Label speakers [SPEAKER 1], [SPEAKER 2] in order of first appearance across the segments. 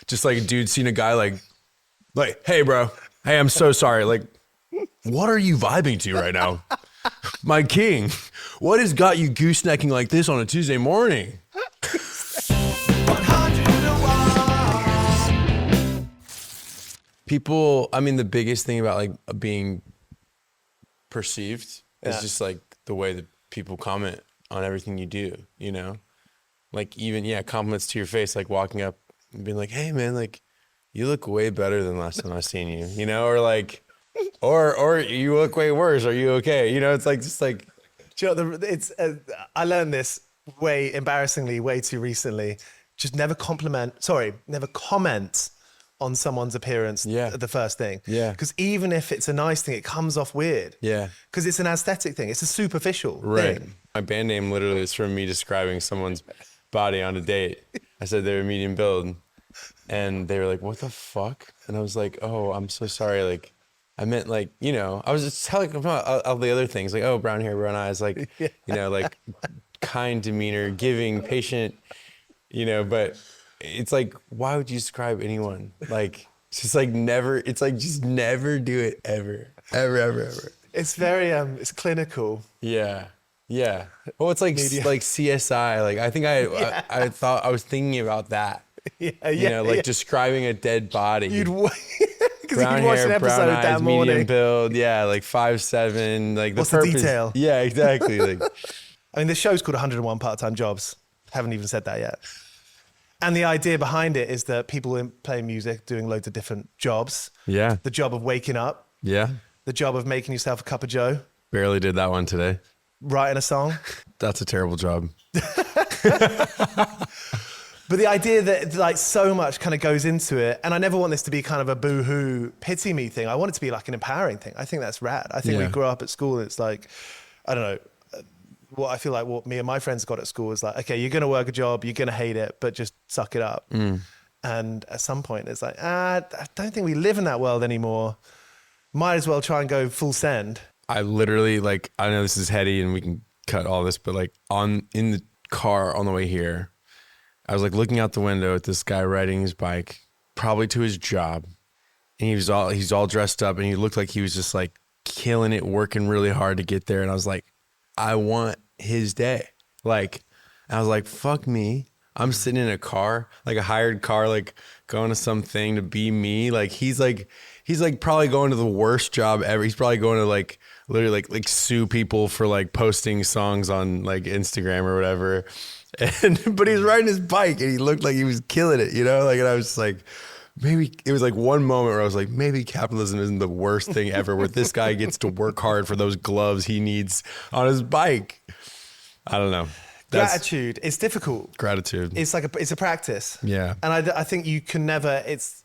[SPEAKER 1] just like a dude seeing a guy like, hey bro, hey, I'm so sorry. Like, what are you vibing to right now? My king, what has got you goosenecking like this on a Tuesday morning? People, I mean, the biggest thing about like being perceived is just like the way that people comment on everything you do, you know? Like even, compliments to your face, like walking up and being like, hey man, like you look way better than last time I seen you, you know? Or like, or you look way worse. Are you okay? You know, it's like, just like.
[SPEAKER 2] Do you know, I learned this embarrassingly way too recently. Just never comment on someone's appearance the first thing.
[SPEAKER 1] Yeah.
[SPEAKER 2] Because even if it's a nice thing, it comes off weird.
[SPEAKER 1] Yeah.
[SPEAKER 2] Because it's an aesthetic thing. It's a superficial thing.
[SPEAKER 1] My band name literally is from me describing someone's body on a date. I said they were medium build and they were like, what the fuck? And I was like, oh, I'm so sorry. Like, I meant like, you know, I was just telling them about all the other things like, oh, brown hair, brown eyes, like, you know, like kind demeanor, giving, patient, you know, but it's like, why would you describe anyone? Like, it's just like never, it's like, just never do it ever.
[SPEAKER 2] It's very, it's clinical.
[SPEAKER 1] Yeah. Yeah. Well, it's like, like CSI. Like, I think I thought I was thinking about that. You know, like describing a dead body.
[SPEAKER 2] Because
[SPEAKER 1] brown
[SPEAKER 2] you watch
[SPEAKER 1] hair,
[SPEAKER 2] an episode
[SPEAKER 1] brown eyes,
[SPEAKER 2] that morning.
[SPEAKER 1] medium build. Yeah. Like 5'7". Like
[SPEAKER 2] what's
[SPEAKER 1] the
[SPEAKER 2] the detail?
[SPEAKER 1] Yeah, exactly. Like,
[SPEAKER 2] I mean, the show's called 101 Part-Time Jobs. Haven't even said that yet. And the idea behind it is that people playing music, doing loads of different jobs.
[SPEAKER 1] Yeah.
[SPEAKER 2] The job of waking up.
[SPEAKER 1] Yeah.
[SPEAKER 2] The job of making yourself a cup of joe.
[SPEAKER 1] Barely did that one today.
[SPEAKER 2] Writing a song.
[SPEAKER 1] That's a terrible job.
[SPEAKER 2] But the idea that like so much kind of goes into it, and I never want this to be kind of a boo-hoo, pity me thing. I want it to be like an empowering thing. I think that's rad. I think we grew up at school and it's like, I don't know, what I feel like what me and my friends got at school is like, okay, you're going to work a job, you're going to hate it, but just suck it up. And at some point it's like, I don't think we live in that world anymore. Might as well try and go full send.
[SPEAKER 1] I literally like, I know this is heady and we can cut all this, but like in the car on the way here, I was like looking out the window at this guy riding his bike, probably to his job. And he's all dressed up and he looked like he was just like killing it, working really hard to get there. And I was like, I want his day. Like, I was like, fuck me. I'm sitting in a car, like a hired car, like going to something to be me. Like, he's like probably going to the worst job ever. He's probably going to like, literally like sue people for like posting songs on like Instagram or whatever. But he's riding his bike and he looked like he was killing it, you know? Like, and I was just like, maybe it was like one moment where I was like, maybe capitalism isn't the worst thing ever, where this guy gets to work hard for those gloves he needs on his bike. I don't know.
[SPEAKER 2] Gratitude. It's difficult.
[SPEAKER 1] Gratitude.
[SPEAKER 2] It's like it's a practice.
[SPEAKER 1] Yeah.
[SPEAKER 2] And I think you can never, it's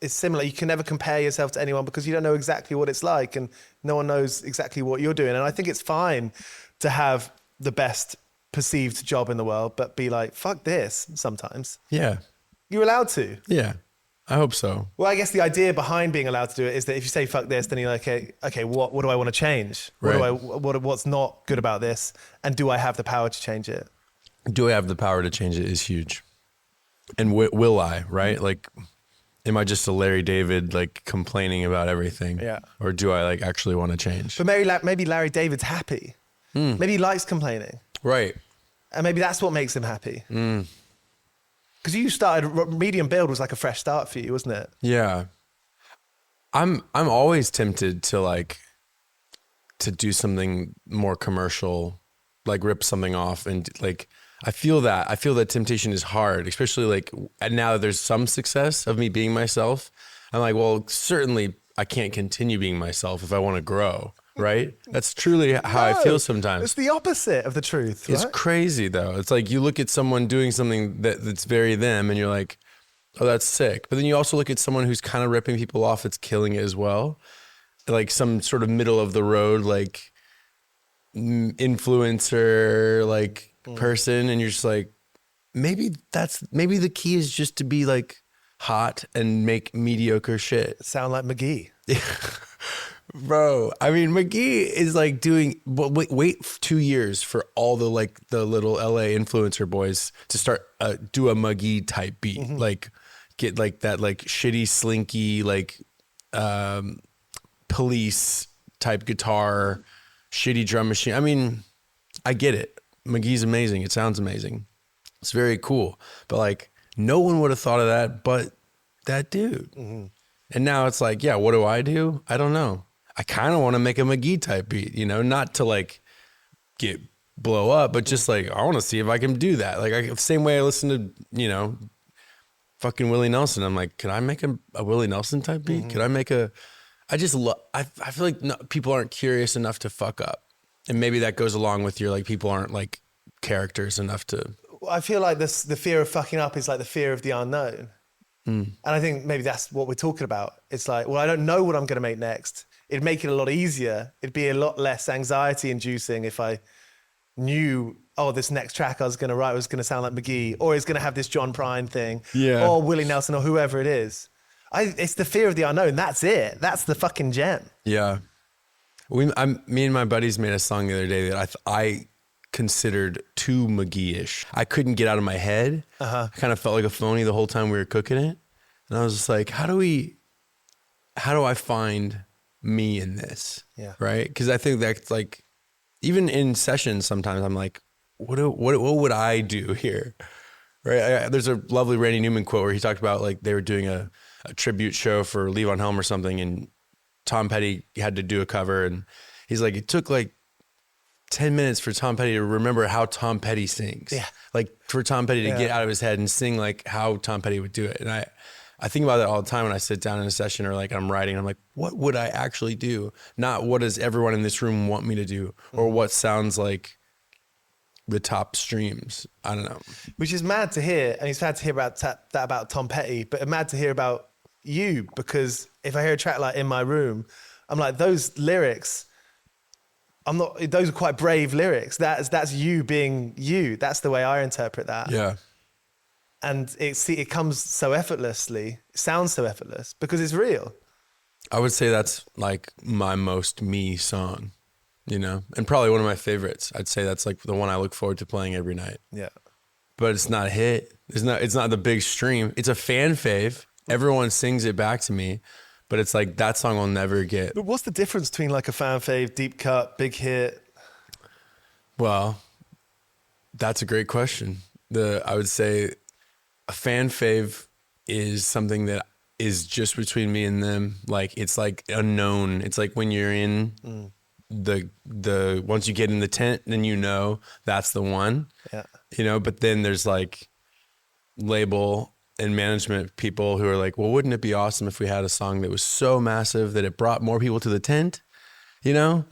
[SPEAKER 2] similar. You can never compare yourself to anyone because you don't know exactly what it's like and no one knows exactly what you're doing. And I think it's fine to have the best perceived job in the world, but be like, fuck this sometimes.
[SPEAKER 1] Yeah.
[SPEAKER 2] You're allowed to.
[SPEAKER 1] Yeah. I hope so.
[SPEAKER 2] Well, I guess the idea behind being allowed to do it is that if you say fuck this, then you're like, okay, what do I want to change? What's not good about this? And do I have the power to change it?
[SPEAKER 1] Do I have the power to change it is huge. And will I, right? Like, am I just a Larry David, like complaining about everything?
[SPEAKER 2] Yeah.
[SPEAKER 1] Or do I like actually want to change?
[SPEAKER 2] But maybe Larry David's happy. Maybe he likes complaining.
[SPEAKER 1] Right.
[SPEAKER 2] And maybe that's what makes him happy. Because you started, medium build was like a fresh start for you, wasn't it?
[SPEAKER 1] Yeah. I'm always tempted to do something more commercial, like rip something off. And like, I feel that temptation is hard, especially like now that there's some success of me being myself. I'm like, well, certainly I can't continue being myself if I want to grow. Right? That's truly how I feel sometimes.
[SPEAKER 2] It's the opposite of the truth.
[SPEAKER 1] It's crazy though. It's like you look at someone doing something that's very them and you're like, oh, that's sick. But then you also look at someone who's kind of ripping people off that's killing it as well. Like some sort of middle of the road, like influencer, like person. And you're just like, maybe the key is just to be like hot and make mediocre shit.
[SPEAKER 2] Sound like McGee.
[SPEAKER 1] Bro, I mean, McGee is like doing, wait 2 years for all the little LA influencer boys to start do a McGee type beat. Like get like that like shitty slinky like Police type guitar, shitty drum machine. I mean, I get it. McGee's amazing. It sounds amazing. It's very cool. But like no one would have thought of that but that dude. Mm-hmm. And now it's like, yeah, what do? I don't know. I kind of want to make a McGee type beat, you know, not to like blow up, but just like, I want to see if I can do that. Like the same way I listen to, you know, fucking Willie Nelson. I'm like, can I make a Willie Nelson type beat? Mm-hmm. Could I make I feel like people aren't curious enough to fuck up. And maybe that goes along with your, like, people aren't like characters enough to.
[SPEAKER 2] I feel like the fear of fucking up is like the fear of the unknown. And I think maybe that's what we're talking about. It's like, well, I don't know what I'm going to make next. It'd make it a lot easier. It'd be a lot less anxiety inducing if I knew, oh, this next track I was going to write was going to sound like McGee, or it's going to have this John Prine thing, or Willie Nelson, or whoever it is. It's the fear of the unknown. That's it. That's the fucking gem. Yeah.
[SPEAKER 1] Me and my buddies made a song the other day that I considered too McGee-ish. I couldn't get out of my head. I kind of felt like a phony the whole time we were cooking it. And I was just like, how do I find me in this?
[SPEAKER 2] Yeah.
[SPEAKER 1] Right? Because I think that's like, even in sessions sometimes I'm like, what would I do here? Right? There's a lovely Randy Newman quote where he talked about like they were doing a tribute show for Levon Helm or something, and Tom Petty had to do a cover, and he's like, it took like 10 minutes for Tom Petty to remember how Tom Petty sings.
[SPEAKER 2] Yeah.
[SPEAKER 1] Like for Tom Petty to get out of his head and sing like how Tom Petty would do it. And I think about that all the time when I sit down in a session or like I'm writing, I'm like, what would I actually do? Not what does everyone in this room want me to do, or what sounds like the top streams. I don't know.
[SPEAKER 2] Which is mad to hear. And it's mad to hear about that about Tom Petty, but mad to hear about you, because if I hear a track like In My Room, I'm like, those lyrics, those are quite brave lyrics. That's you being you. That's the way I interpret that.
[SPEAKER 1] Yeah.
[SPEAKER 2] And it comes so effortlessly. It sounds so effortless because it's real.
[SPEAKER 1] I would say that's like my most me song, you know, and probably one of my favorites. I'd say that's like the one I look forward to playing every night.
[SPEAKER 2] Yeah.
[SPEAKER 1] But it's not a hit. It's not the big stream. It's a fan fave. Everyone sings it back to me, but it's like that song will never get.
[SPEAKER 2] But what's the difference between like a fan fave, deep cut, big hit?
[SPEAKER 1] Well, that's a great question. I would say a fan fave is something that is just between me and them. Like it's like unknown. It's like when you're in the once you get in the tent, then you know that's the one.
[SPEAKER 2] Yeah.
[SPEAKER 1] You know, but then there's like label and management people who are like, well, wouldn't it be awesome if we had a song that was so massive that it brought more people to the tent, you know?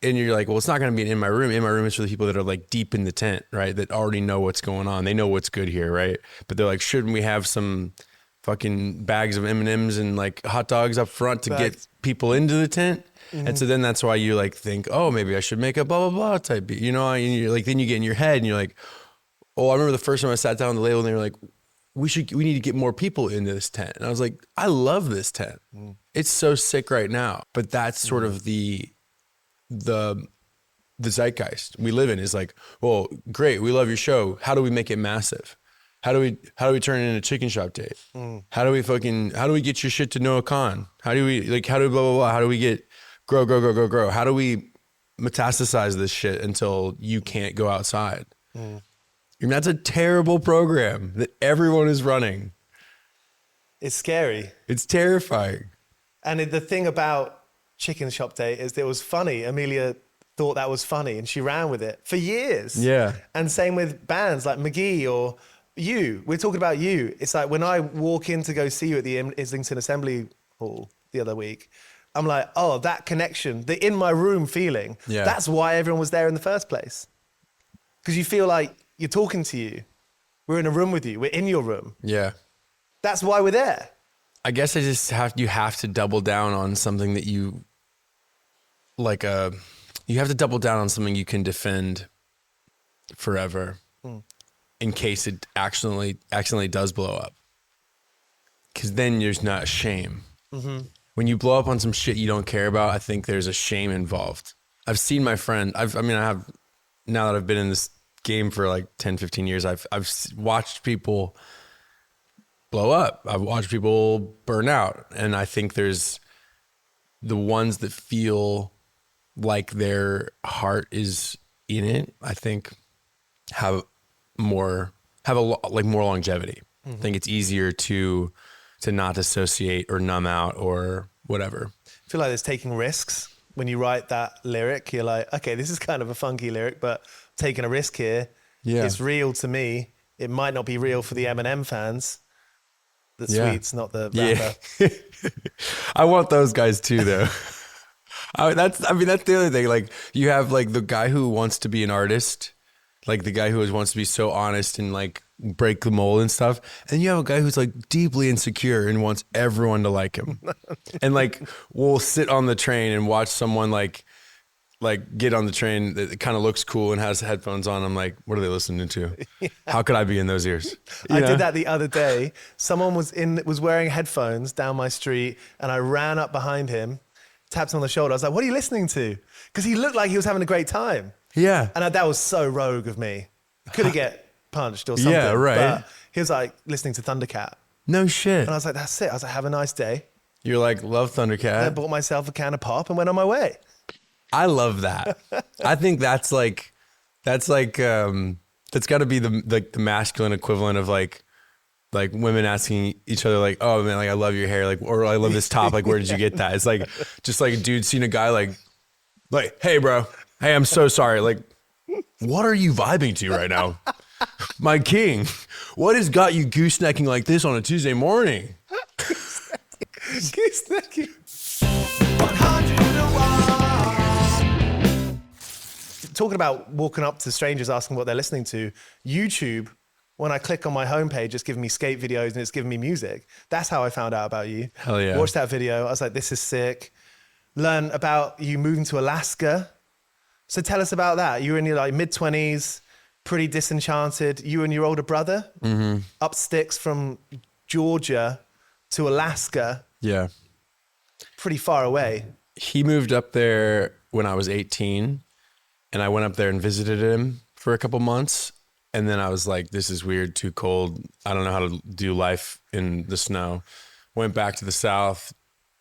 [SPEAKER 1] And you're like, well, it's not going to be In My Room. In My Room is for the people that are like deep in the tent, right? That already know what's going on. They know what's good here, right? But they're like, shouldn't we have some fucking bags of M&Ms and like hot dogs up front to get people into the tent? And so then that's why you like think, oh, maybe I should make a blah, blah, blah type beat, you know? And you're like, then you get in your head and you're like, oh, I remember the first time I sat down on the label and they were like, we need to get more people into this tent. And I was like, I love this tent. It's so sick right now. But that's sort of the zeitgeist we live in is like, well, great. We love your show. How do we make it massive? How do we turn it into Chicken Shop Date? How do we get your shit to Noah Khan? How do we blah, blah, blah? How do we get grow? How do we metastasize this shit until you can't go outside? And that's a terrible program that everyone is running.
[SPEAKER 2] It's scary.
[SPEAKER 1] It's terrifying.
[SPEAKER 2] And the thing about Chicken Shop Date is that it was funny. Amelia thought that was funny and she ran with it for years.
[SPEAKER 1] Yeah.
[SPEAKER 2] And same with bands like McGee or you. We're talking about you. It's like when I walk in to go see you at the Islington Assembly Hall the other week, I'm like, oh, that connection, the In My Room feeling, that's why everyone was there in the first place. Because you feel like you're talking to you. We're in a room with you. We're in your room.
[SPEAKER 1] Yeah.
[SPEAKER 2] That's why we're there.
[SPEAKER 1] I guess you have to double down on something that you like you have to double down on something you can defend forever in case it accidentally does blow up. Cause then there's not shame. When you blow up on some shit you don't care about, I think there's a shame involved. I've seen my friend, I have, now that I've been in this game for like 10, 15 years, I've watched people blow up. I've watched people burn out. And I think there's the ones that feel like their heart is in it, I think have more longevity. I think it's easier to not dissociate or numb out or whatever.
[SPEAKER 2] I feel like there's taking risks. When you write that lyric, you're like, okay, this is kind of a funky lyric, but taking a risk here.
[SPEAKER 1] Yeah.
[SPEAKER 2] It's real to me. It might not be real for the Eminem fans. The Sweets, not the rapper.
[SPEAKER 1] Yeah. I want those guys too, though. That's the other thing. Like, you have like the guy who wants to be an artist, like the guy who wants to be so honest and like break the mold and stuff. And you have a guy who's like deeply insecure and wants everyone to like him. And like, we'll sit on the train and watch someone like get on the train that kind of looks cool and has headphones on. I'm like, what are they listening to? How could I be in those ears?
[SPEAKER 2] I did that the other day. Someone was wearing headphones down my street, and I ran up behind him, tapped him on the shoulder. I was like, what are you listening to? Because he looked like he was having a great time.
[SPEAKER 1] Yeah.
[SPEAKER 2] And that was so rogue of me. Could he get punched or something?
[SPEAKER 1] Yeah, right.
[SPEAKER 2] But he was like listening to Thundercat.
[SPEAKER 1] No shit.
[SPEAKER 2] And I was like, that's it. I was like, have a nice day.
[SPEAKER 1] You're like, love Thundercat.
[SPEAKER 2] And I bought myself a can of pop and went on my way.
[SPEAKER 1] I love that. I think that's got to be the masculine equivalent of like women asking each other like, oh man, like I love your hair, like, or I love this top, like where did you get that? It's like just like a dude seeing a guy like, hey bro, hey, I'm so sorry, like what are you vibing to right now? My king, what has got you goosenecking like this on a Tuesday morning?
[SPEAKER 2] Goosenecking. 101. Talking about walking up to strangers asking what they're listening to, YouTube, when I click on my homepage, it's giving me skate videos and it's giving me music. That's how I found out about you.
[SPEAKER 1] Hell yeah.
[SPEAKER 2] Watched that video. I was like, this is sick. Learn about you moving to Alaska. So tell us about that. You were in your like mid-20s, pretty disenchanted. You and your older brother, up sticks from Georgia to Alaska.
[SPEAKER 1] Yeah.
[SPEAKER 2] Pretty far away.
[SPEAKER 1] He moved up there when I was 18. And I went up there and visited him for a couple months. And then I was like, this is weird, too cold. I don't know how to do life in the snow. Went back to the South,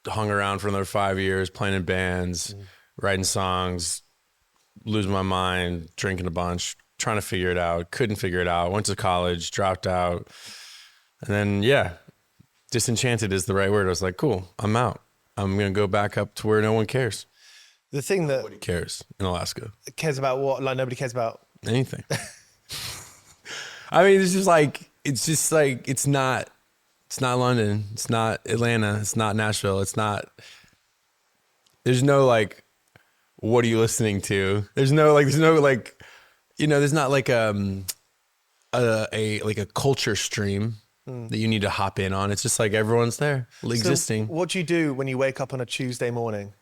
[SPEAKER 1] hung around for another 5 years, playing in bands, writing songs, losing my mind, drinking a bunch, trying to figure it out. Couldn't figure it out. Went to college, dropped out. And then, yeah, disenchanted is the right word. I was like, cool, I'm out. I'm going to go back up to where no one cares.
[SPEAKER 2] The thing that
[SPEAKER 1] Nobody cares in Alaska.
[SPEAKER 2] cares about what? Like nobody cares about
[SPEAKER 1] anything. I mean, it's not London. It's not Atlanta. It's not Nashville. There's no like, what are you listening to? There's not like a culture stream that you need to hop in on. It's just like everyone's there existing.
[SPEAKER 2] So what do you do when you wake up on a Tuesday morning?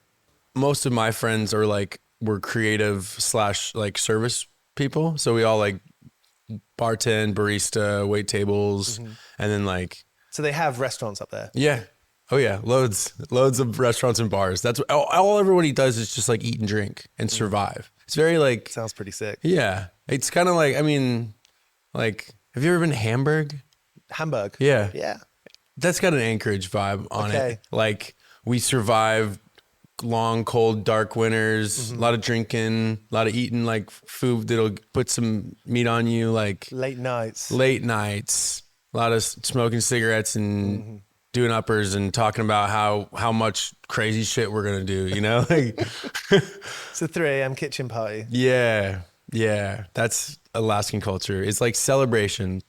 [SPEAKER 1] Most of my friends were creative / like service people. So we all like bartend, barista, wait tables, and then like.
[SPEAKER 2] So they have restaurants up there.
[SPEAKER 1] Yeah. Oh yeah. Loads of restaurants and bars. That's what all everybody does is just like eat and drink and survive. It's very like.
[SPEAKER 2] Sounds pretty sick.
[SPEAKER 1] Yeah. It's kind of like, I mean, like, have you ever been to Hamburg?
[SPEAKER 2] Hamburg.
[SPEAKER 1] Yeah.
[SPEAKER 2] Yeah.
[SPEAKER 1] That's got an Anchorage vibe on it. Like we survived long, cold, dark winters, a lot of drinking, a lot of eating like food that'll put some meat on you, like
[SPEAKER 2] late nights,
[SPEAKER 1] a lot of smoking cigarettes and doing uppers and talking about how much crazy shit we're going to do, you know? Like,
[SPEAKER 2] it's a 3 a.m. kitchen party.
[SPEAKER 1] Yeah. Yeah. That's Alaskan culture. It's like celebrating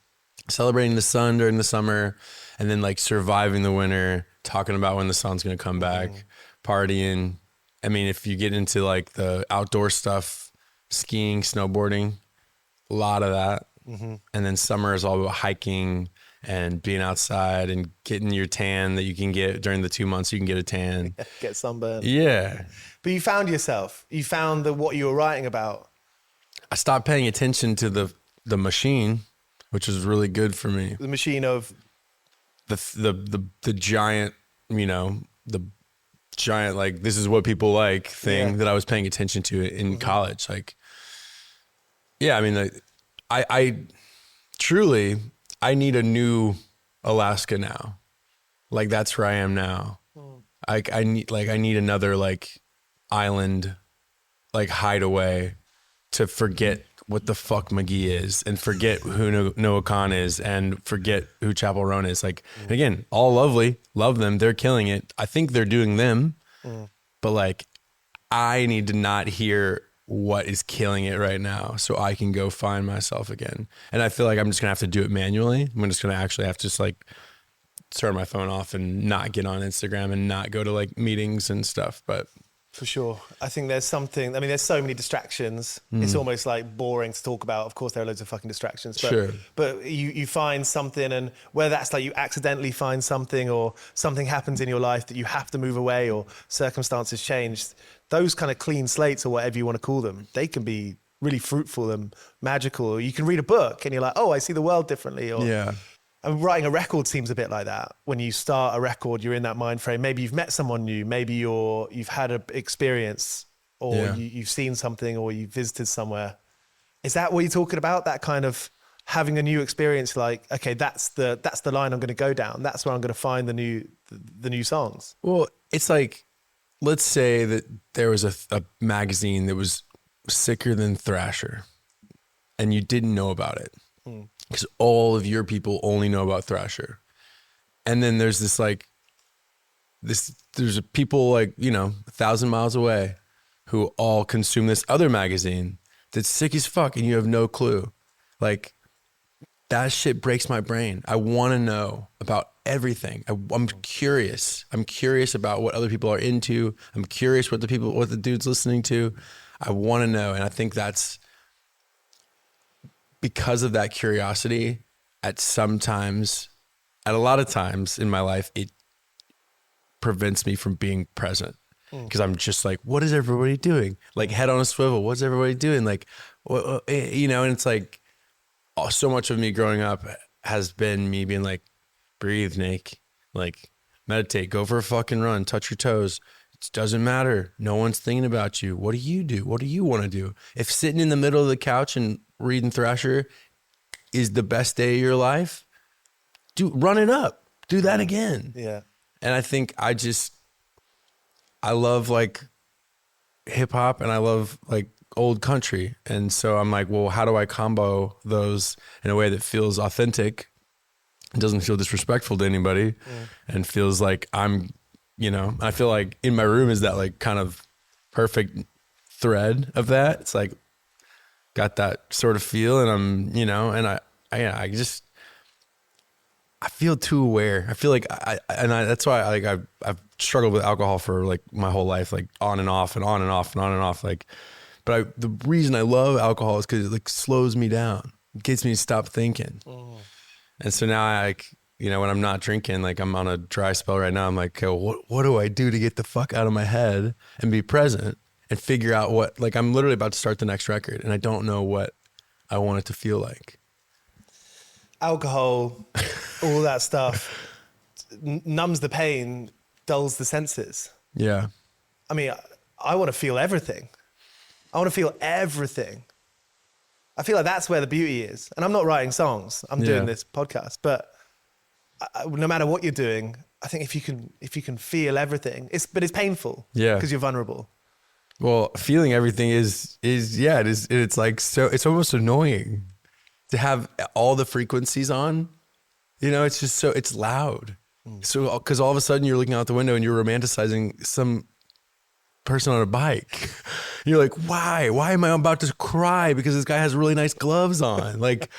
[SPEAKER 1] the sun during the summer and then like surviving the winter, talking about when the sun's going to come back. Partying. I mean, if you get into like the outdoor stuff, skiing, snowboarding, a lot of that. And then summer is all about hiking and being outside and getting your tan that you can get during the 2 months you can get a tan.
[SPEAKER 2] Get sunburned.
[SPEAKER 1] Yeah.
[SPEAKER 2] But you found yourself. You found what you were writing about.
[SPEAKER 1] I stopped paying attention to the machine, which was really good for me.
[SPEAKER 2] The machine of
[SPEAKER 1] the giant, you know, the giant, like, this is what people like thing that I was paying attention to in college. Like, yeah, I mean, I truly, I need a new Alaska now. Like that's where I am now. I need another like island, like hideaway to forget what the fuck McGee is and forget who Noah Khan is and forget who Chappell Roan is. Like, again, all lovely, love them. They're killing it. I think they're doing them, but like, I need to not hear what is killing it right now so I can go find myself again. And I feel like I'm just gonna have to do it manually. I'm just gonna actually have to just like turn my phone off and not get on Instagram and not go to like meetings and stuff. But
[SPEAKER 2] for sure. I think there's something, I mean, there's so many distractions. It's almost like boring to talk about. Of course, there are loads of fucking distractions, but,
[SPEAKER 1] sure.
[SPEAKER 2] But you find something, and whether that's like you accidentally find something or something happens in your life that you have to move away or circumstances changed, those kind of clean slates or whatever you want to call them, they can be really fruitful and magical. You can read a book and you're like, oh, I see the world differently. Or,
[SPEAKER 1] yeah.
[SPEAKER 2] And writing a record seems a bit like that. When you start a record, you're in that mind frame. Maybe you've met someone new. Maybe you've had an experience, or you've seen something, or you visited somewhere. Is that what you're talking about? That kind of having a new experience, like, okay, that's the line I'm going to go down. That's where I'm going to find the new songs.
[SPEAKER 1] Well, it's like, let's say that there was a magazine that was sicker than Thrasher, and you didn't know about it. Because all of your people only know about Thrasher. And then there's there's people like, 1,000 miles away who all consume this other magazine that's sick as fuck and you have no clue. Like, that shit breaks my brain. I want to know about everything. I'm curious. I'm curious about what other people are into. I'm curious what the dude's listening to. I want to know. And I think that's, because of that curiosity, at a lot of times in my life, it prevents me from being present. Because I'm just like, what is everybody doing? Like, head on a swivel. What's everybody doing? Like, and it's like, so much of me growing up has been me being like, breathe, Nic. Like, meditate, go for a fucking run, touch your toes. It doesn't matter. No one's thinking about you. What do you do? What do you want to do? If sitting in the middle of the couch and reading Thrasher is the best day of your life, run it up. Do that again.
[SPEAKER 2] Yeah.
[SPEAKER 1] And I think I love like hip hop and I love like old country. And so I'm like, well, how do I combo those in a way that feels authentic? It doesn't feel disrespectful to anybody and feels like I feel like In My Room is that like kind of perfect thread of that. It's like, got that sort of feel, and I'm, and I feel too aware. I feel like that's why I've struggled with alcohol for like my whole life, like on and off and on and off and on and off. Like, but the reason I love alcohol is because it like slows me down. It gets me to stop thinking. And so now when I'm not drinking, like I'm on a dry spell right now, I'm like, okay, what do I do to get the fuck out of my head and be present? And figure out like I'm literally about to start the next record and I don't know what I want it to feel like.
[SPEAKER 2] Alcohol, all that stuff numbs the pain, dulls the senses.
[SPEAKER 1] Yeah.
[SPEAKER 2] I mean, I want to feel everything. I want to feel everything. I feel like that's where the beauty is. And I'm not writing songs. I'm doing this podcast, but no matter what you're doing, I think if you can feel everything, but it's painful. Yeah. Because you're vulnerable.
[SPEAKER 1] Well, feeling everything is it's like, so it's almost annoying to have all the frequencies on, it's just it's loud. So, cause all of a sudden you're looking out the window and you're romanticizing some person on a bike. You're like, why am I about to cry? Because this guy has really nice gloves on. Like,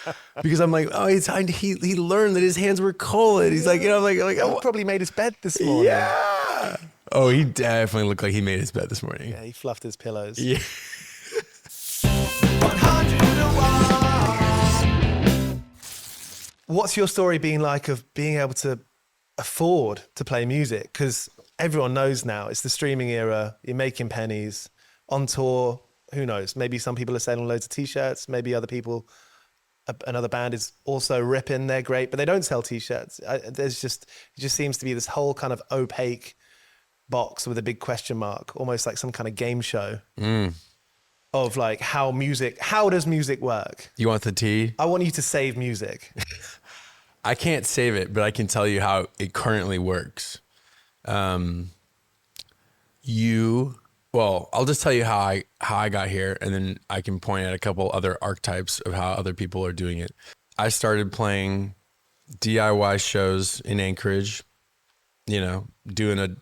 [SPEAKER 1] because I'm like, oh, he learned that his hands were cold. He's like, like,
[SPEAKER 2] oh, probably made his bed this morning.
[SPEAKER 1] Yeah. Oh, he definitely looked like he made his bed this morning.
[SPEAKER 2] Yeah, he fluffed his pillows.
[SPEAKER 1] Yeah.
[SPEAKER 2] 100 What's your story been like of being able to afford to play music? Because everyone knows now it's the streaming era. You're making pennies on tour. Who knows? Maybe some people are selling loads of t-shirts. Maybe other people, another band is also ripping. They're great, but they don't sell t-shirts. It just seems to be this whole kind of opaque box with a big question mark, almost like some kind of game show of like how does music work?
[SPEAKER 1] You want the tea?
[SPEAKER 2] I want you to save music.
[SPEAKER 1] I can't save it, but I can tell you how it currently works. Well, I'll just tell you how I got here, and then I can point at a couple other archetypes of how other people are doing it. I started playing DIY shows in Anchorage, getting an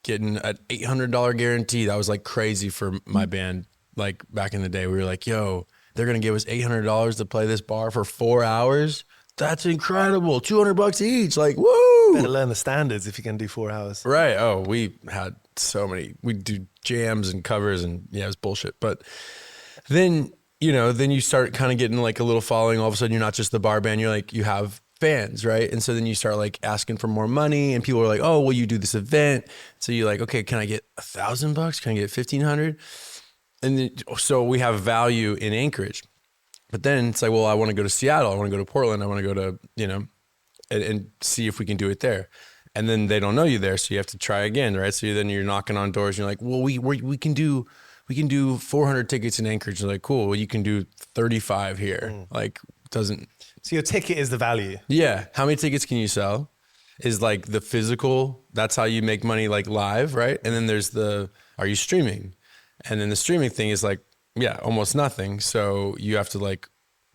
[SPEAKER 1] $800 guarantee. That was like crazy for my band. Like back in the day, we were like, yo, they're going to give us $800 to play this bar for 4 hours. That's incredible. $200 each. Like, woo.
[SPEAKER 2] Better learn the standards if you're going to do 4 hours.
[SPEAKER 1] Right. Oh, we had so many. We'd do jams and covers, and yeah, it was bullshit. But then, then you start kind of getting like a little following. All of a sudden, you're not just the bar band. You're like, you have fans, right? And so then you start like asking for more money, and people are like, oh, will you do this event? So you're like, okay, can I get $1,000? Can I get 1,500? And then, so we have value in Anchorage. But then it's like, well, I want to go to Seattle. I want to go to Portland. I want to go to, and see if we can do it there. And then they don't know you there. So you have to try again, right? So then you're knocking on doors. And you're like, well, we can do 400 tickets in Anchorage. You're like, cool. Well, you can do 35 here. Like, doesn't.
[SPEAKER 2] So your ticket is the value.
[SPEAKER 1] Yeah. How many tickets can you sell is like the physical. That's how you make money, like live, right? And then there's are you streaming? And then the streaming thing is like, yeah, almost nothing. So you have to like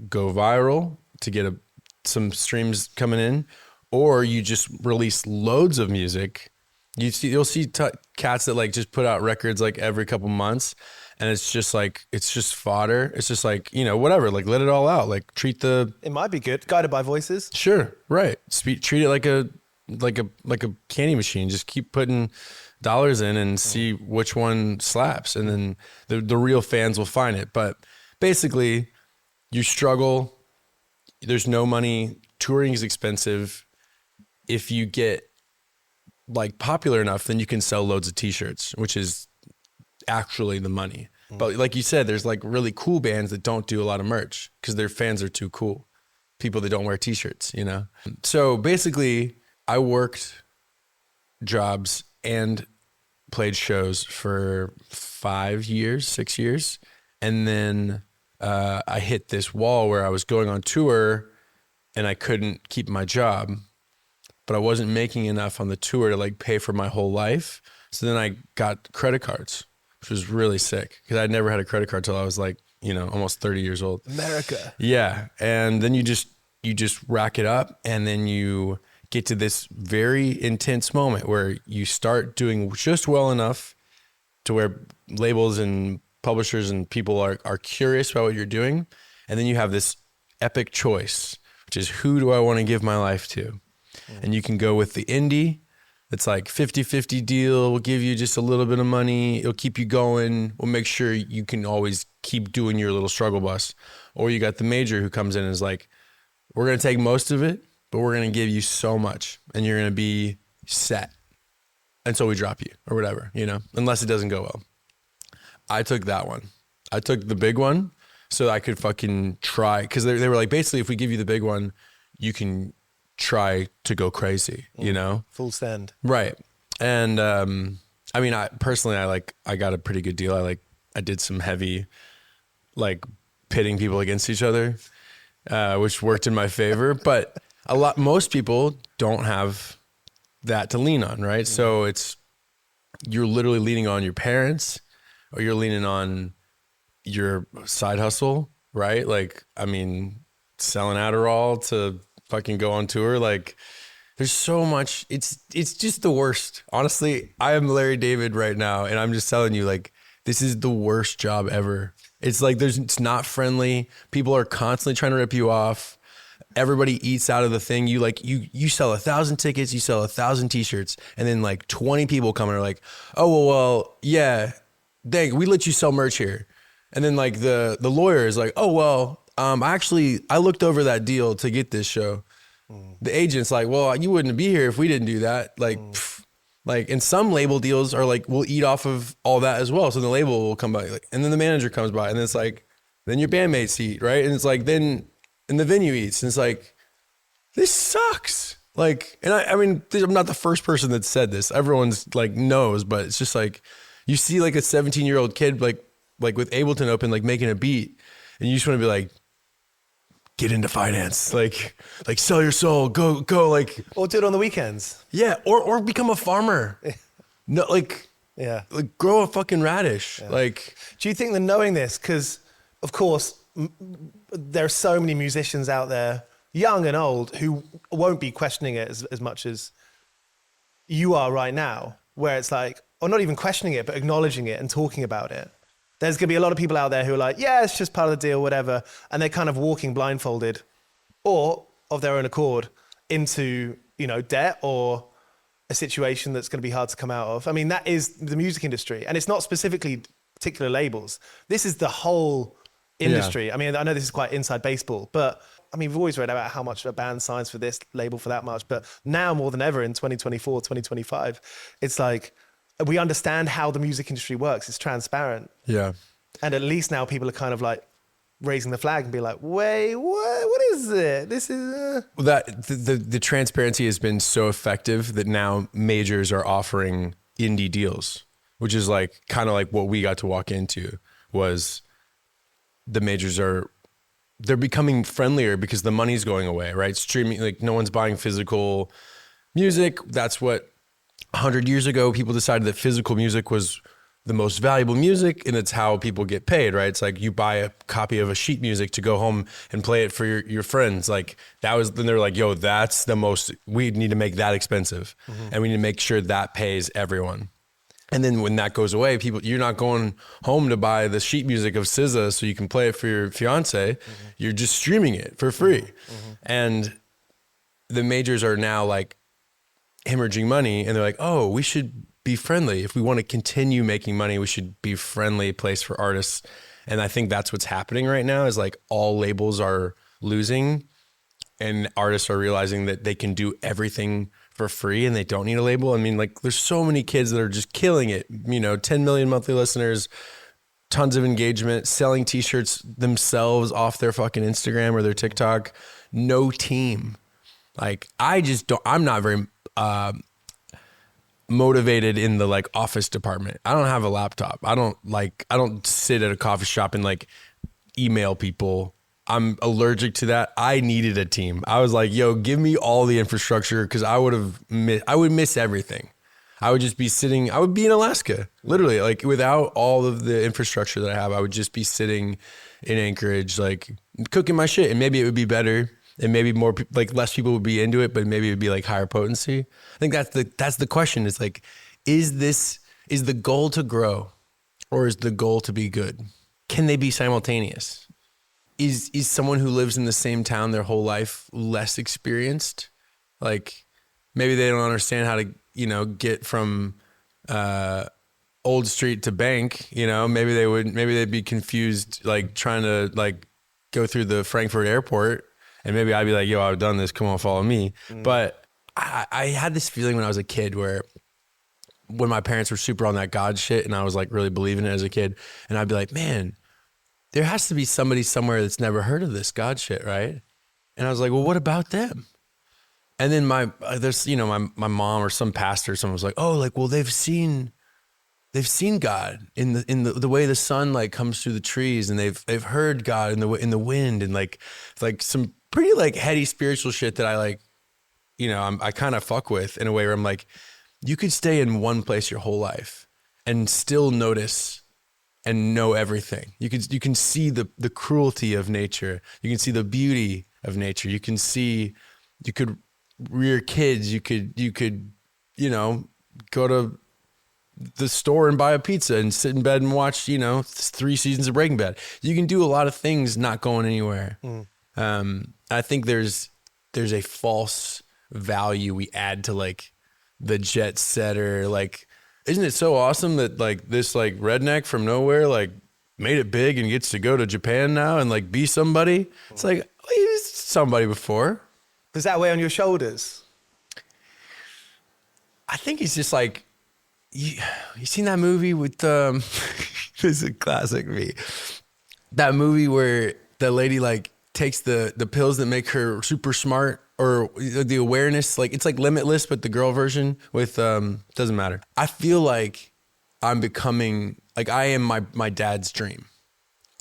[SPEAKER 1] go viral to get some streams coming in, or you just release loads of music. You'll see cats that like just put out records like every couple months, and it's just fodder. It's just like, whatever, like let it all out. Like
[SPEAKER 2] it might be good. Guided by voices.
[SPEAKER 1] Sure. Right. Treat it like a candy machine. Just keep putting dollars in and see which one slaps, and then the real fans will find it. But basically, you struggle. There's no money. Touring is expensive. If you get like popular enough, then you can sell loads of t-shirts, which is actually the money. But like you said, there's like really cool bands that don't do a lot of merch because their fans are too cool. People that don't wear t-shirts, So basically, I worked jobs and played shows for 6 years. And then I hit this wall where I was going on tour and I couldn't keep my job, but I wasn't making enough on the tour to like pay for my whole life. So then I got credit cards, which was really sick because I'd never had a credit card till I was like, almost 30 years old.
[SPEAKER 2] America.
[SPEAKER 1] Yeah. And then you just rack it up, and then you get to this very intense moment where you start doing just well enough to where labels and publishers and people are curious about what you're doing. And then you have this epic choice, which is, who do I want to give my life to? And you can go with the indie. It's like 50-50 deal. We'll give you just a little bit of money. It'll keep you going. We'll make sure you can always keep doing your little struggle bus. Or you got the major who comes in and is like, we're going to take most of it, but we're going to give you so much and you're going to be set. And so we drop you or whatever, unless it doesn't go well. I took that one. I took the big one so I could fucking try. Because they were like, basically, if we give you the big one, you can try to go crazy,
[SPEAKER 2] Full send.
[SPEAKER 1] Right. And I personally I got a pretty good deal. I did some heavy like pitting people against each other, which worked in my favor. But most people don't have that to lean on, right? So you're literally leaning on your parents, or you're leaning on your side hustle, right? Like, selling Adderall to fucking go on tour. Like, there's so much. It's just the worst. Honestly, I am Larry David right now, and I'm just telling you, like, this is the worst job ever. It's like it's not friendly. People are constantly trying to rip you off. Everybody eats out of the thing. You sell 1,000 tickets, you sell 1,000 t-shirts, and then like 20 people come and are like, oh well, yeah, dang, we let you sell merch here. And then like the lawyer is like, oh well, I looked over that deal to get this show. The agent's like, well, you wouldn't be here if we didn't do that. Like, and some label deals are like, we'll eat off of all that as well. So the label will come by, like, and then the manager comes by, and it's like, then your bandmates eat, right? And it's like, then and the venue eats, and it's like, this sucks. Like, and I'm not the first person that said this. Everyone's like knows, but it's just like, you see like a 17-year-old kid like with Ableton open, like making a beat, and you just want to be like, get into finance, like sell your soul, go, like,
[SPEAKER 2] or do it on the weekends.
[SPEAKER 1] Yeah, or become a farmer. No, like grow a fucking radish. Yeah. Like,
[SPEAKER 2] do you think that knowing this, because of course there are so many musicians out there, young and old, who won't be questioning it as much as you are right now, where it's like, or not even questioning it, but acknowledging it and talking about it. There's going to be a lot of people out there who are like, yeah, it's just part of the deal, whatever. And they're kind of walking blindfolded or of their own accord into, you know, debt or a situation that's going to be hard to come out of. I mean, that is the music industry. And it's not specifically particular labels. This is the whole industry. Yeah. I mean, I know this is quite inside baseball, but I mean, we've always read about how much a band signs for this label for that much. But now more than ever in 2024, 2025, it's like, we understand how the music industry works. It's transparent.
[SPEAKER 1] Yeah.
[SPEAKER 2] And at least now people are kind of like raising the flag and be like, wait, what is it? This is...
[SPEAKER 1] Well, that the transparency has been so effective that now majors are offering indie deals, which is like kind of like what we got to walk into. Was the majors they're becoming friendlier because the money's going away, right? Streaming, like no one's buying physical music. That's what 100 years ago, people decided that physical music was the most valuable music, and it's how people get paid, right? It's like you buy a copy of a sheet music to go home and play it for your friends. Like then they're like, yo, that's the most, we need to make that expensive. Mm-hmm. And we need to make sure that pays everyone. And then when that goes away, you're not going home to buy the sheet music of SZA so you can play it for your fiance. Mm-hmm. You're just streaming it for free. Mm-hmm. And the majors are now like hemorrhaging money, and they're like, oh, we should be friendly. If we want to continue making money, we should be a friendly place for artists. And I think that's what's happening right now is like all labels are losing and artists are realizing that they can do everything for free and they don't need a label. I mean, like there's so many kids that are just killing it, you know, 10 million monthly listeners, tons of engagement, selling t-shirts themselves off their fucking Instagram or their TikTok, no team. Like I'm not very motivated in the like office department. I don't have a laptop. I don't sit at a coffee shop and like email people. I'm allergic to that. I needed a team. I was like, yo, give me all the infrastructure because I would miss everything. I would just be sitting, I would be in Alaska, literally, like without all of the infrastructure that I have. I would just be sitting in Anchorage, like cooking my shit, and maybe it would be better. And maybe more, like less people would be into it, but maybe it would be like higher potency. I think that's the question. It's like, is the goal to grow or is the goal to be good? Can they be simultaneous? Is someone who lives in the same town their whole life less experienced? Like maybe they don't understand how to, you know, get from Old Street to Bank, you know, maybe they'd be confused, like trying to like go through the Frankfurt airport. And maybe I'd be like, yo, I've done this. Come on, follow me. Mm. But I had this feeling when I was a kid where when my parents were super on that God shit and I was like really believing it as a kid. And I'd be like, man, there has to be somebody somewhere that's never heard of this God shit, right? And I was like, well, what about them? And then my mom or some pastor or someone was like, oh, like, well, they've seen God in the way the sun like comes through the trees, and they've heard God in the wind, and like some pretty like heady spiritual shit that I like, you know, I kind of fuck with in a way where I'm like, you could stay in one place your whole life and still notice and know everything. You can see the cruelty of nature. You can see the beauty of nature. You could rear kids. You could, you know, go to the store and buy a pizza and sit in bed and watch, you know, 3 seasons of Breaking Bad. You can do a lot of things not going anywhere. I think there's a false value we add to like the jet setter. Like, isn't it so awesome that like this like redneck from nowhere like made it big and gets to go to Japan now and like be somebody? It's like, well, he was somebody before.
[SPEAKER 2] Does that weigh on your shoulders?
[SPEAKER 1] I think he's just like, you seen that movie with this is a classic me. That movie where the lady like takes the pills that make her super smart, or the awareness, like it's like Limitless, but the girl version with doesn't matter. I feel like I'm becoming like I am my dad's dream.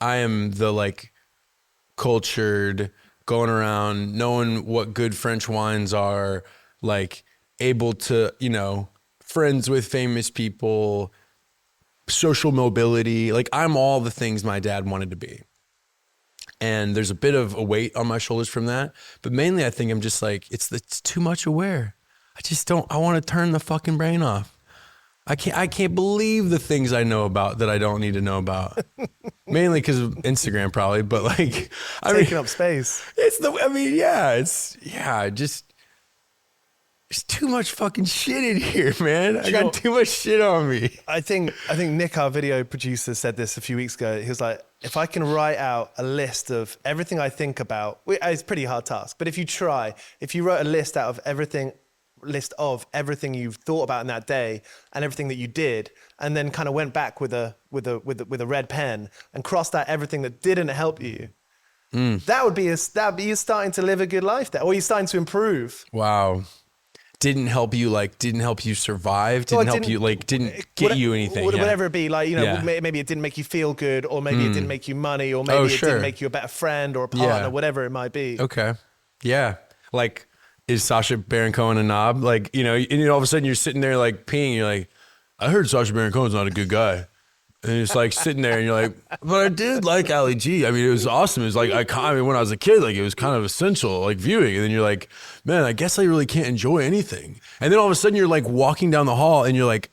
[SPEAKER 1] I am the like cultured, going around, knowing what good French wines are, like able to, you know, friends with famous people, social mobility. Like I'm all the things my dad wanted to be. And there's a bit of a weight on my shoulders from that. But mainly I think I'm just like, it's too much aware. I want to turn the fucking brain off. I can't believe the things I know about that I don't need to know about. Mainly because of Instagram probably, but like
[SPEAKER 2] taking up space.
[SPEAKER 1] It's too much fucking shit in here, man. I got too much shit on me.
[SPEAKER 2] I think Nic, our video producer, said this a few weeks ago. He was like, if I can write out a list of everything I think about, it's a pretty hard task, but if you wrote a list of everything you've thought about in that day and everything that you did, and then kind of went back with a red pen and crossed out everything that didn't help you, that would be you starting to live a good life there, or you're starting to improve.
[SPEAKER 1] Wow. Didn't help you survive, didn't get you anything.
[SPEAKER 2] Whatever it be, like, you know, maybe it didn't make you feel good, or maybe it didn't make you money, or maybe it didn't make you a better friend or a partner, whatever it might be.
[SPEAKER 1] Okay. Yeah. Like, is Sacha Baron Cohen a knob? Like, you know, and all of a sudden you're sitting there like peeing, you're like, I heard Sacha Baron Cohen's not a good guy. And it's like sitting there and you're like, but I did like Ali G. I mean, it was awesome. It was like, I mean, when I was a kid, like it was kind of essential, like viewing. And then you're like, man, I guess I really can't enjoy anything. And then all of a sudden you're like walking down the hall and you're like,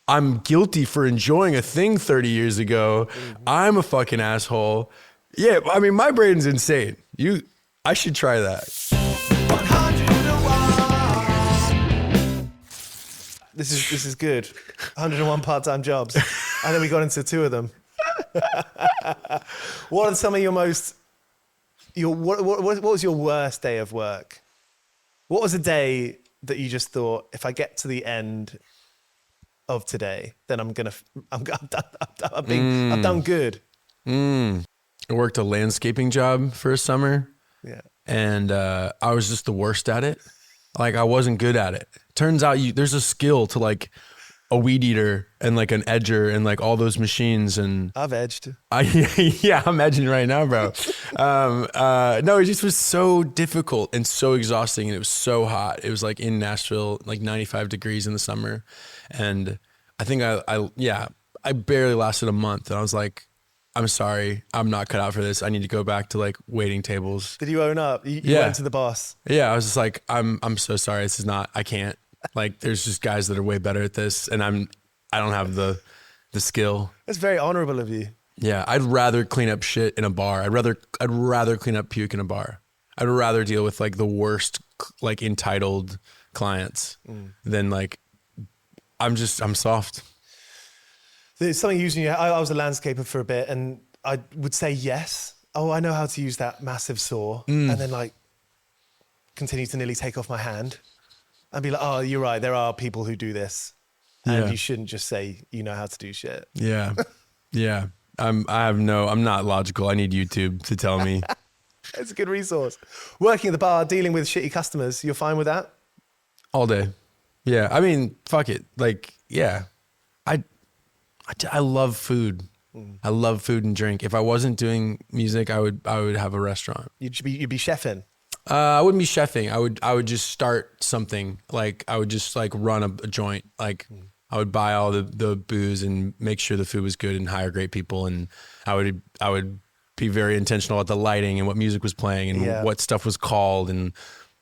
[SPEAKER 1] I'm guilty for enjoying a thing 30 years ago. I'm a fucking asshole. Yeah. I mean, my brain's insane. I should try that.
[SPEAKER 2] This is good. 101 part-time jobs. And then we got into 2 of them. What are some of your what was your worst day of work? What was a day that you just thought, if I get to the end of today, then I'm done good.
[SPEAKER 1] I worked a landscaping job for a summer.
[SPEAKER 2] Yeah.
[SPEAKER 1] And I was just the worst at it. Like I wasn't good at it. Turns out there's a skill to like a weed eater and like an edger and like all those machines. And
[SPEAKER 2] I've edged.
[SPEAKER 1] Yeah, I'm edging right now, bro. No, it just was so difficult and so exhausting, and it was so hot. It was like in Nashville, like 95 degrees in the summer. And I think I barely lasted a month, and I was like, I'm sorry, I'm not cut out for this. I need to go back to like waiting tables.
[SPEAKER 2] Did you own up? You went to the boss.
[SPEAKER 1] Yeah, I was just like, I'm so sorry. I can't. Like, there's just guys that are way better at this, and I don't have the skill.
[SPEAKER 2] That's very honorable of you.
[SPEAKER 1] Yeah, I'd rather clean up shit in a bar. I'd rather clean up puke in a bar. I'd rather deal with like the worst, like entitled clients than like, I'm soft.
[SPEAKER 2] There's something using you. I was a landscaper for a bit, and I would say yes. Oh, I know how to use that massive saw, and then like continue to nearly take off my hand, and be like, oh, you're right. There are people who do this, and you shouldn't just say you know how to do shit.
[SPEAKER 1] Yeah, yeah. I'm not logical. I need YouTube to tell me.
[SPEAKER 2] It's a good resource. Working at the bar, dealing with shitty customers, you're fine with that?
[SPEAKER 1] All day. Yeah. I mean, fuck it. Like, yeah. I love food. I love food and drink. If I wasn't doing music, I would have a restaurant.
[SPEAKER 2] You'd be chefing.
[SPEAKER 1] I wouldn't be chefing. I would just start something. Like I would just like run a joint. Like I would buy all the booze and make sure the food was good and hire great people. And I would be very intentional at the lighting and what music was playing and what stuff was called and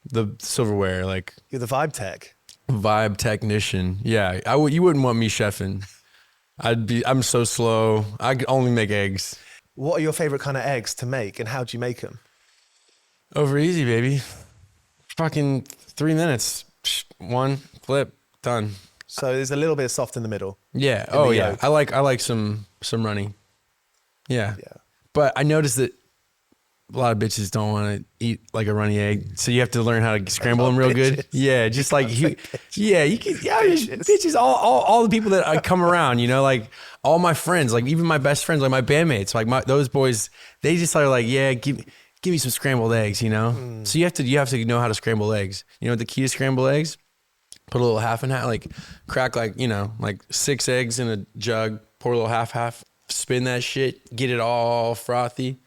[SPEAKER 1] the silverware. Like
[SPEAKER 2] you're the vibe tech.
[SPEAKER 1] Vibe technician. Yeah. You wouldn't want me chefing. I'm so slow. I could only make eggs.
[SPEAKER 2] What are your favorite kind of eggs to make, and how do you make them?
[SPEAKER 1] Over easy, baby. Fucking 3 minutes. One flip, done.
[SPEAKER 2] So there's a little bit of soft in the middle.
[SPEAKER 1] Yeah. Oh yeah. Yolk. I like some runny. Yeah. But I noticed that a lot of bitches don't want to eat like a runny egg, so you have to learn how to scramble them real good. Yeah, just like you can. Yeah, bitches. All the people that I come around, you know, like all my friends, like even my best friends, like my bandmates, like those boys, they just are like, yeah, give me some scrambled eggs, you know. So you have to know how to scramble eggs. You know what the key to scramble eggs? Put a little half and half, like crack like 6 eggs in a jug, pour a little half, spin that shit, get it all frothy.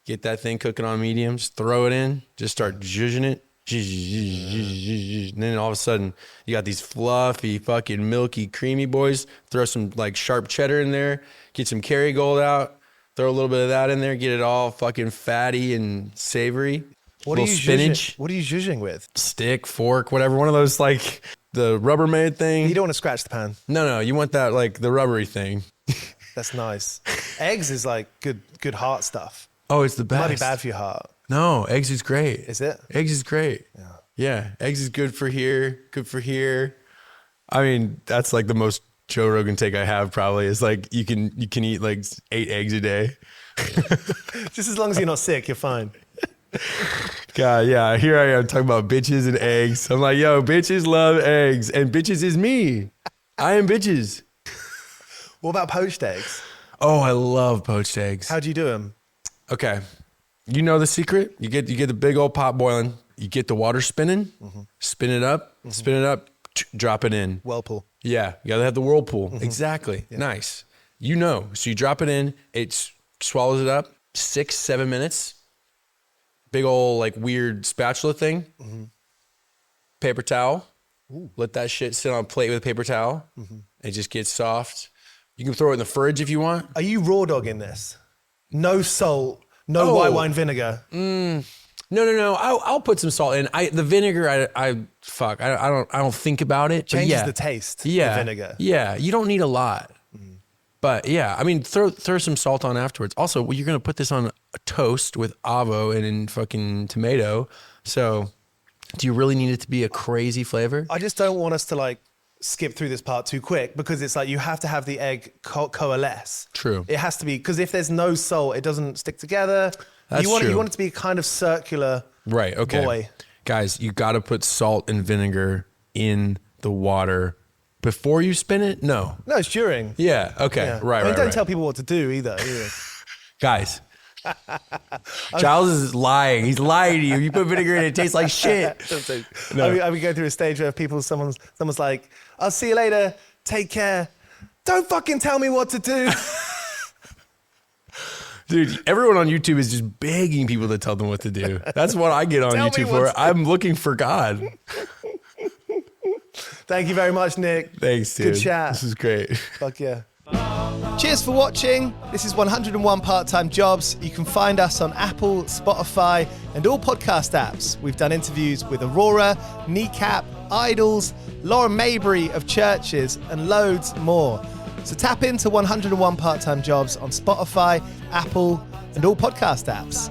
[SPEAKER 1] Get that thing cooking on medium. Just throw it in. Just start zhuzhing it. And then all of a sudden, you got these fluffy, fucking milky, creamy boys. Throw some like sharp cheddar in there. Get some Kerrygold out. Throw a little bit of that in there. Get it all fucking fatty and savory.
[SPEAKER 2] What are you spinach? What are you zhuzhing with?
[SPEAKER 1] Stick, fork, whatever. One of those like the Rubbermaid thing.
[SPEAKER 2] You don't want to scratch the pan.
[SPEAKER 1] No. You want that like the rubbery thing.
[SPEAKER 2] That's nice. Eggs is like good heart stuff.
[SPEAKER 1] Oh, it's the best.
[SPEAKER 2] It might be bad for your heart.
[SPEAKER 1] No, eggs is great.
[SPEAKER 2] Is it?
[SPEAKER 1] Eggs is great. Yeah. Eggs is good for here. Good for here. I mean, that's like the most Joe Rogan take I have probably is like you can eat like 8 eggs a day.
[SPEAKER 2] Just as long as you're not sick, you're fine.
[SPEAKER 1] God, yeah. Here I am talking about bitches and eggs. I'm like, yo, bitches love eggs, and bitches is me. I am bitches.
[SPEAKER 2] What about poached eggs?
[SPEAKER 1] Oh, I love poached eggs.
[SPEAKER 2] How do you do them?
[SPEAKER 1] Okay. You know the secret? You get the big old pot boiling. You get the water spinning, spin it up, drop it in.
[SPEAKER 2] Whirlpool.
[SPEAKER 1] Yeah. You gotta have the whirlpool. Exactly. Yeah. Nice. You know. So you drop it in, it swallows it up, 6-7 minutes. Big old like weird spatula thing. Paper towel. Ooh. Let that shit sit on a plate with a paper towel. It just gets soft. You can throw it in the fridge if you want.
[SPEAKER 2] Are you raw dogging this? No salt, no white wine vinegar.
[SPEAKER 1] No. I'll put some salt in. The vinegar, I don't think about it.
[SPEAKER 2] Changes the taste.
[SPEAKER 1] Yeah,
[SPEAKER 2] the vinegar.
[SPEAKER 1] Yeah, you don't need a lot. But yeah, I mean, throw some salt on afterwards. Also, you're gonna put this on a toast with avo and in fucking tomato. So, do you really need it to be a crazy flavor?
[SPEAKER 2] I just don't want us to like skip through this part too quick because it's like you have to have the egg coalesce.
[SPEAKER 1] True.
[SPEAKER 2] It has to be, because if there's no salt, it doesn't stick together.
[SPEAKER 1] That's
[SPEAKER 2] true. You want it to be kind of circular.
[SPEAKER 1] Right. Okay.
[SPEAKER 2] Boy.
[SPEAKER 1] Guys, you got to put salt and vinegar in the water before you spin it. No,
[SPEAKER 2] it's during.
[SPEAKER 1] Yeah. Okay. Yeah. Right.
[SPEAKER 2] I mean, don't tell people what to do either.
[SPEAKER 1] Guys. Giles is lying. He's lying to you. You put vinegar in it, it tastes like shit.
[SPEAKER 2] No. I would go through a stage where someone's like, I'll see you later. Take care. Don't fucking tell me what to do.
[SPEAKER 1] Dude, everyone on YouTube is just begging people to tell them what to do. That's what I get on YouTube for. I'm looking for God.
[SPEAKER 2] Thank you very much, Nic.
[SPEAKER 1] Thanks, dude.
[SPEAKER 2] Good chat.
[SPEAKER 1] This is great.
[SPEAKER 2] Fuck yeah. Cheers for watching. This is 101 Part-Time Jobs. You can find us on Apple, Spotify, and all podcast apps. We've done interviews with Aurora, Kneecap, Idols, Lauren Maybury of Churches, and loads more. So tap into 101 Part-Time Jobs on Spotify, Apple, and all podcast apps.